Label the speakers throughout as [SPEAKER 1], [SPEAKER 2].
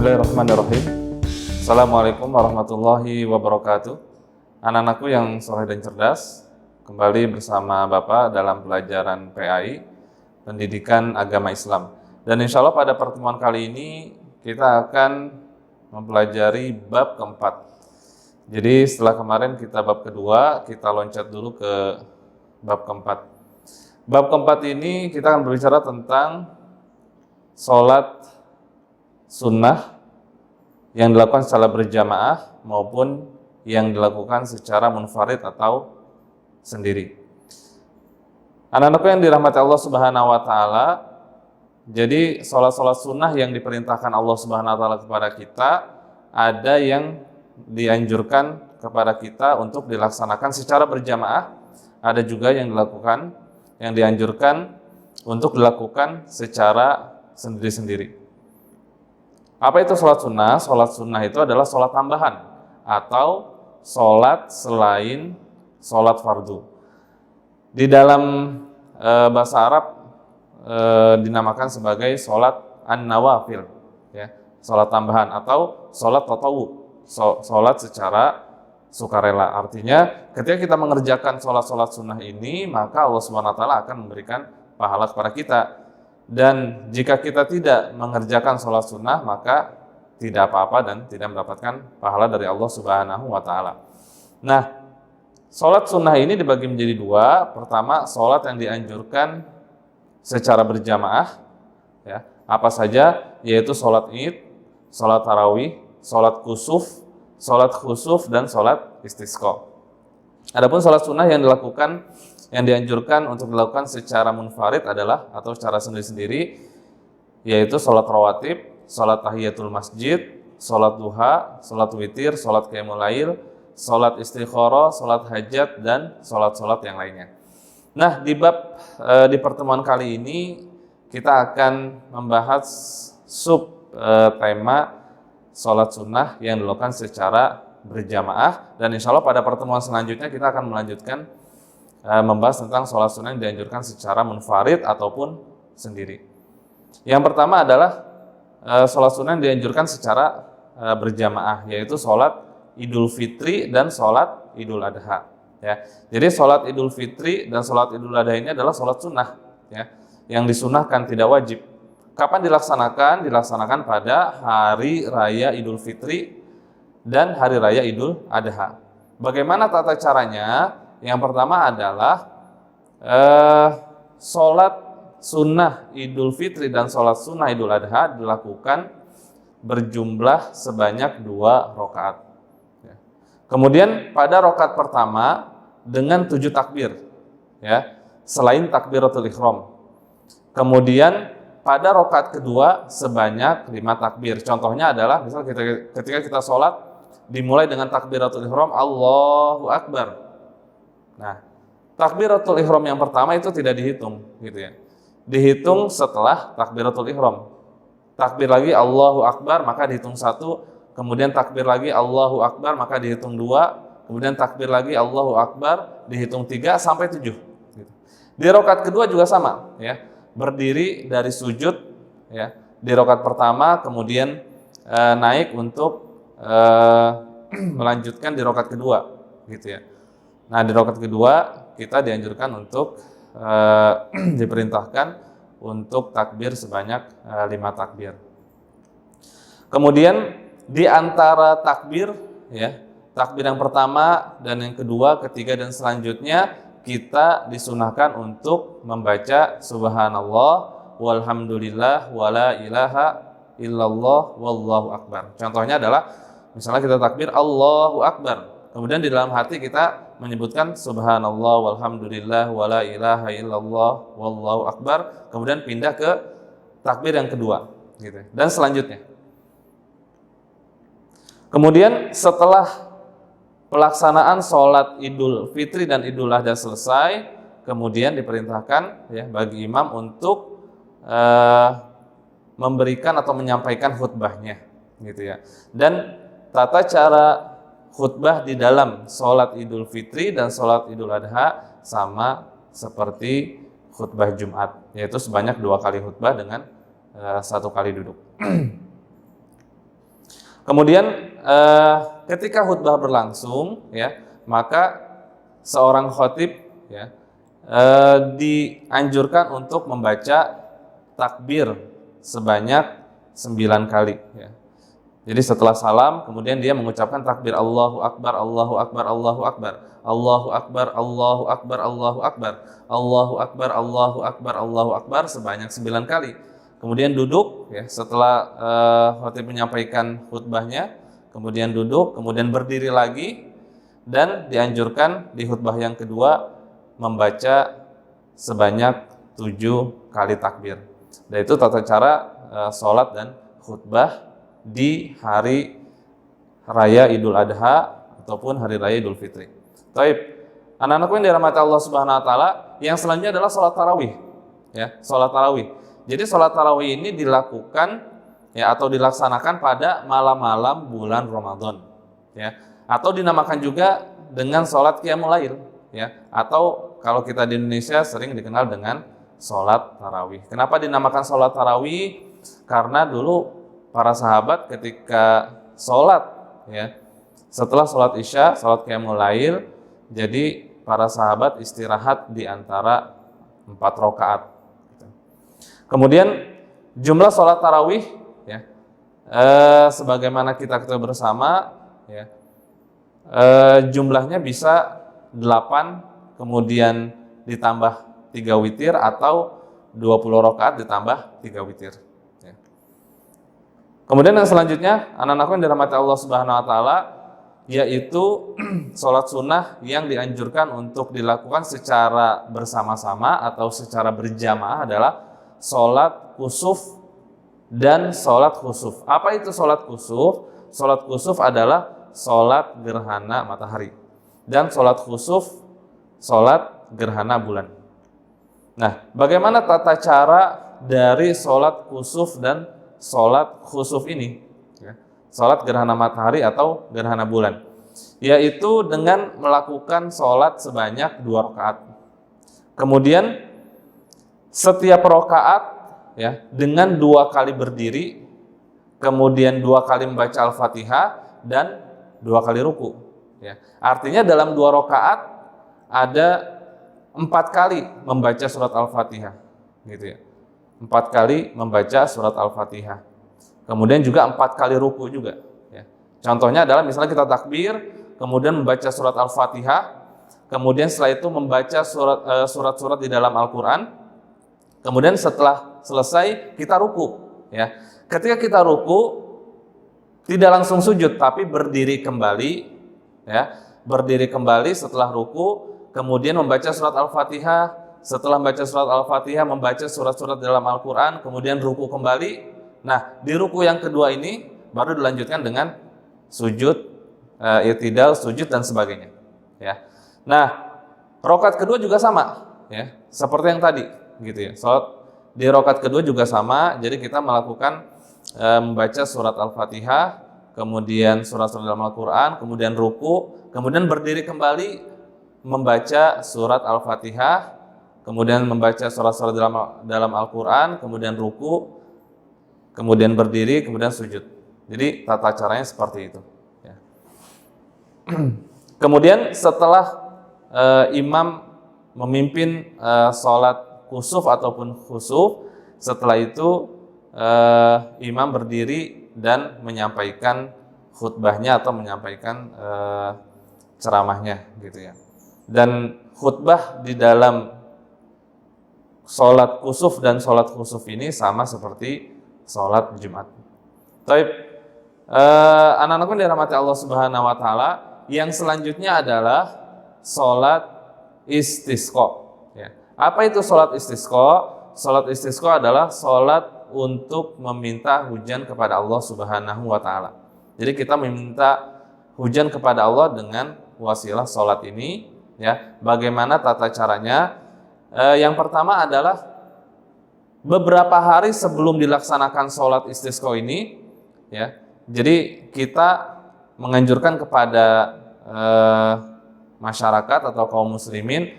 [SPEAKER 1] Bismillahirrahmanirrahim. Assalamualaikum warahmatullahi wabarakatuh. Anak-anakku yang soleh dan cerdas, kembali bersama Bapak dalam pelajaran PAI, Pendidikan Agama Islam. Dan insya Allah pada pertemuan kali ini kita akan mempelajari bab keempat. Jadi setelah kemarin kita bab kedua, kita loncat dulu ke bab keempat. Bab keempat ini kita akan berbicara tentang sholat sunnah yang dilakukan secara berjamaah maupun yang dilakukan secara munfarid atau sendiri. Anak-anakku yang dirahmati Allah Subhanahu wa taala, jadi sholat-sholat sunnah yang diperintahkan Allah Subhanahu wa taala kepada kita, ada yang dianjurkan kepada kita untuk dilaksanakan secara berjamaah, ada juga yang dianjurkan untuk dilakukan secara sendiri-sendiri. Apa itu sholat sunnah? Sholat sunnah itu adalah sholat tambahan atau sholat selain sholat fardu. Di dalam bahasa Arab dinamakan sebagai sholat an-nawafil, ya, sholat tambahan atau sholat tatawu, sholat secara sukarela. Artinya ketika kita mengerjakan sholat-sholat sunnah ini, maka Allah SWT akan memberikan pahala kepada kita. Dan jika kita tidak mengerjakan sholat sunnah, maka tidak apa-apa dan tidak mendapatkan pahala dari Allah Subhanahu wa taala. Nah, sholat sunnah ini dibagi menjadi dua. Pertama, sholat yang dianjurkan secara berjamaah, ya, apa saja, yaitu sholat id, sholat tarawih, sholat khusuf, dan sholat istisqa. Adapun sholat sunnah yang dianjurkan untuk dilakukan secara munfarid adalah atau secara sendiri-sendiri, yaitu sholat rawatib, sholat tahiyatul masjid, sholat duha, sholat witir, sholat qiyamul lail, sholat istikharah, sholat hajat, dan sholat-sholat yang lainnya. Nah, di pertemuan kali ini kita akan membahas tema sholat sunnah yang dilakukan secara berjamaah, dan insya Allah pada pertemuan selanjutnya kita akan melanjutkan membahas tentang sholat sunnah yang dianjurkan secara munfarid ataupun sendiri. Yang pertama adalah sholat sunnah yang dianjurkan secara berjamaah, yaitu sholat Idul Fitri dan sholat Idul Adha. Ya. Jadi sholat Idul Fitri dan sholat Idul Adha ini adalah sholat sunnah, ya, yang disunahkan, tidak wajib. Kapan dilaksanakan? Dilaksanakan pada hari raya Idul Fitri dan hari raya Idul Adha. Bagaimana tata caranya? Yang pertama adalah sholat sunnah Idul Fitri dan sholat sunnah Idul Adha dilakukan berjumlah sebanyak 2 rakaat. Kemudian pada rakaat pertama dengan 7 takbir, ya, selain takbiratul ihram. Kemudian pada rakaat kedua sebanyak 5 takbir. Contohnya adalah misal ketika kita sholat dimulai dengan takbiratul ihram, Allahu Akbar. Nah, takbiratul ihram yang pertama itu tidak dihitung, gitu ya. Dihitung setelah takbiratul ihram. Takbir lagi Allahu Akbar, maka dihitung 1, kemudian takbir lagi Allahu Akbar, maka dihitung 2, kemudian takbir lagi Allahu Akbar, dihitung 3 sampai 7. Gitu. Di rakaat kedua juga sama, ya. Berdiri dari sujud, ya, di rakaat pertama, kemudian naik untuk melanjutkan di rakaat kedua, gitu ya. Nah, di rakaat kedua kita dianjurkan untuk diperintahkan untuk takbir sebanyak 5 takbir. Kemudian di antara takbir, ya, takbir yang pertama dan yang kedua, ketiga dan selanjutnya kita disunahkan untuk membaca subhanallah walhamdulillah wala ilaha illallah wallahu akbar. Contohnya adalah misalnya kita takbir Allahu Akbar. Kemudian di dalam hati kita menyebutkan subhanallah walhamdulillah wala ilaha illallah wallahu akbar, kemudian pindah ke takbir yang kedua, gitu. Dan selanjutnya. Kemudian setelah pelaksanaan sholat Idul Fitri dan Idul Adha selesai, kemudian diperintahkan, ya, bagi imam untuk memberikan atau menyampaikan khutbahnya, gitu ya. Dan tata cara khutbah di dalam sholat Idul Fitri dan sholat Idul Adha sama seperti khutbah Jumat, yaitu sebanyak 2 kali khutbah dengan 1 kali duduk. Kemudian ketika khutbah berlangsung, ya, maka seorang khatib, ya, dianjurkan untuk membaca takbir sebanyak 9 kali. Ya. Jadi setelah salam, kemudian dia mengucapkan takbir Allahu Akbar, Allahu Akbar, Allahu Akbar, Allahu Akbar, Allahu Akbar, Allahu Akbar, Allahu Akbar, Allahu Akbar, Allahu Akbar sebanyak 9 kali. Kemudian duduk, ya, setelah khatib menyampaikan khutbahnya, kemudian duduk, kemudian berdiri lagi, dan dianjurkan di khutbah yang kedua membaca sebanyak 7 kali takbir. Dan itu tata cara sholat dan khutbah di hari raya Idul Adha ataupun hari raya Idul Fitri. Taib, anak-anakku yang dirahmati Allah Subhanahu wa taala, yang selanjutnya adalah sholat tarawih. Ya, sholat tarawih. Jadi sholat tarawih ini dilakukan, ya, atau dilaksanakan pada malam-malam bulan Ramadan, ya, atau dinamakan juga dengan sholat qiyamul lail, ya, atau kalau kita di Indonesia sering dikenal dengan sholat tarawih. Kenapa dinamakan sholat tarawih? Karena dulu para sahabat ketika sholat, ya, setelah sholat isya, sholat qiyamul lail, jadi para sahabat istirahat di antara 4 rakaat. Kemudian jumlah sholat tarawih, ya, sebagaimana kita ketahui bersama, ya, jumlahnya bisa 8, kemudian ditambah 3 witir, atau 20 rakaat ditambah 3 witir. Kemudian yang selanjutnya, anak-anakku yang dirahmati Allah Subhanahu wa taala, yaitu sholat sunnah yang dianjurkan untuk dilakukan secara bersama-sama atau secara berjamaah adalah sholat kusuf dan sholat khusuf. Apa itu sholat kusuf? Sholat kusuf adalah sholat gerhana matahari, dan sholat khusuf sholat gerhana bulan. Nah, bagaimana tata cara dari sholat kusuf dan sholat khusuf ini, ya, sholat gerhana matahari atau gerhana bulan, yaitu dengan melakukan sholat sebanyak 2 rakaat. Kemudian setiap rakaat, ya, dengan 2 kali berdiri, kemudian 2 kali membaca Al-Fatihah dan 2 kali ruku. Ya. Artinya dalam 2 rakaat ada 4 kali membaca surat Al-Fatihah, gitu ya. 4 kali membaca surat Al-Fatihah. Kemudian juga 4 kali ruku juga. Ya. Contohnya adalah misalnya kita takbir, kemudian membaca surat Al-Fatihah, kemudian setelah itu membaca surat-surat di dalam Al-Quran, kemudian setelah selesai kita ruku. Ya. Ketika kita ruku, tidak langsung sujud, tapi berdiri kembali. Ya. Berdiri kembali setelah ruku, kemudian membaca surat Al-Fatihah. Setelah membaca surat Al-Fatihah, membaca surat-surat dalam Al-Quran, kemudian ruku kembali. Nah, di ruku yang kedua ini baru dilanjutkan dengan sujud, i'tidal, sujud, dan sebagainya. Ya. Nah, rakaat kedua juga sama, ya, seperti yang tadi, gitu ya. Salat di rakaat kedua juga sama, jadi kita melakukan membaca surat Al-Fatihah, kemudian surat-surat dalam Al-Quran, kemudian ruku, kemudian berdiri kembali, membaca surat Al-Fatihah, kemudian membaca surat-surat dalam Al-Quran, kemudian ruku, kemudian berdiri, kemudian sujud. Jadi tata caranya seperti itu. Ya. Kemudian setelah imam memimpin sholat kusuf ataupun khusuf, setelah itu imam berdiri dan menyampaikan khutbahnya atau menyampaikan ceramahnya, gitu ya. Dan khutbah di dalam sholat kusuf dan sholat khusuf ini sama seperti sholat Jumat. Taib, anak-anakku yang dirahmati Allah Subhanahu wa taala, yang selanjutnya adalah sholat istisqa. Ya. Apa itu sholat istisqa? Sholat istisqa adalah sholat untuk meminta hujan kepada Allah Subhanahu wa taala. Jadi kita meminta hujan kepada Allah dengan wasilah sholat ini. Ya. Bagaimana tata caranya? Yang pertama adalah beberapa hari sebelum dilaksanakan sholat istisqa ini, ya, jadi kita menganjurkan kepada masyarakat atau kaum muslimin,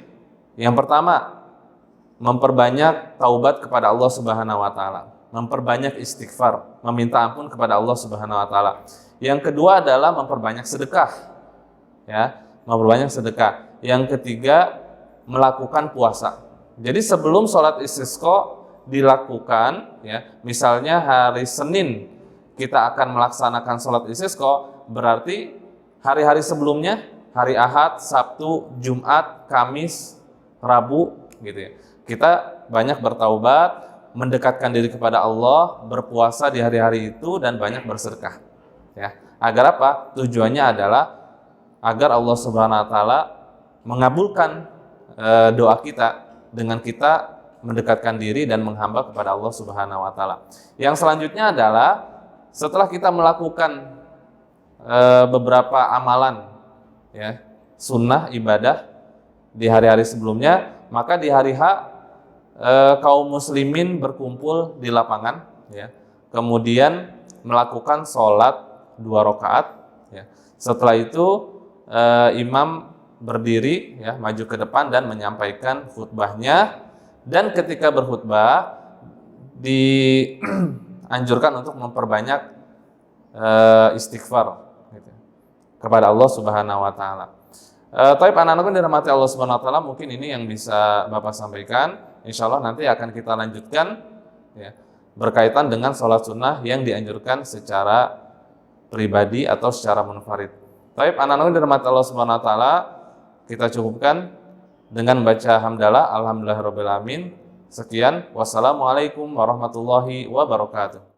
[SPEAKER 1] yang pertama memperbanyak taubat kepada Allah Subhanahu wa taala. memperbanyak istighfar, meminta ampun kepada Allah Subhanahu wa taala. Yang kedua adalah memperbanyak sedekah. Ya, memperbanyak sedekah. Yang ketiga, melakukan puasa. Jadi sebelum sholat istisqa dilakukan, ya, misalnya hari Senin kita akan melaksanakan sholat istisqa, berarti hari-hari sebelumnya, hari Ahad, Sabtu, Jumat, Kamis, Rabu, gitu ya, kita banyak bertaubat, mendekatkan diri kepada Allah, berpuasa di hari-hari itu, dan banyak bersedekah. Ya, agar apa? Tujuannya adalah agar Allah Subhanahu wa taala mengabulkan doa kita dengan kita mendekatkan diri dan menghamba kepada Allah Subhanahu wa taala. Yang selanjutnya adalah setelah kita melakukan beberapa amalan, ya, sunnah ibadah di hari-hari sebelumnya, maka di hari H kaum muslimin berkumpul di lapangan, ya, kemudian melakukan sholat 2 rakaat, ya. Setelah itu imam berdiri, ya, maju ke depan dan menyampaikan khutbahnya, dan ketika berkhutbah dianjurkan untuk memperbanyak istighfar, gitu, kepada Allah Subhanahu wa taala. Taib anak-anakku yang dirahmati Allah Subhanahu wa taala, mungkin ini yang bisa Bapak sampaikan. Insya Allah nanti akan kita lanjutkan, ya, berkaitan dengan sholat sunnah yang dianjurkan secara pribadi atau secara munfarid. Taib anak-anakku yang dirahmati Allah Subhanahu wa taala, kita cukupkan dengan baca hamdalah alhamdulillahirabbil alamin. Sekian, wassalamualaikum warahmatullahi wabarakatuh.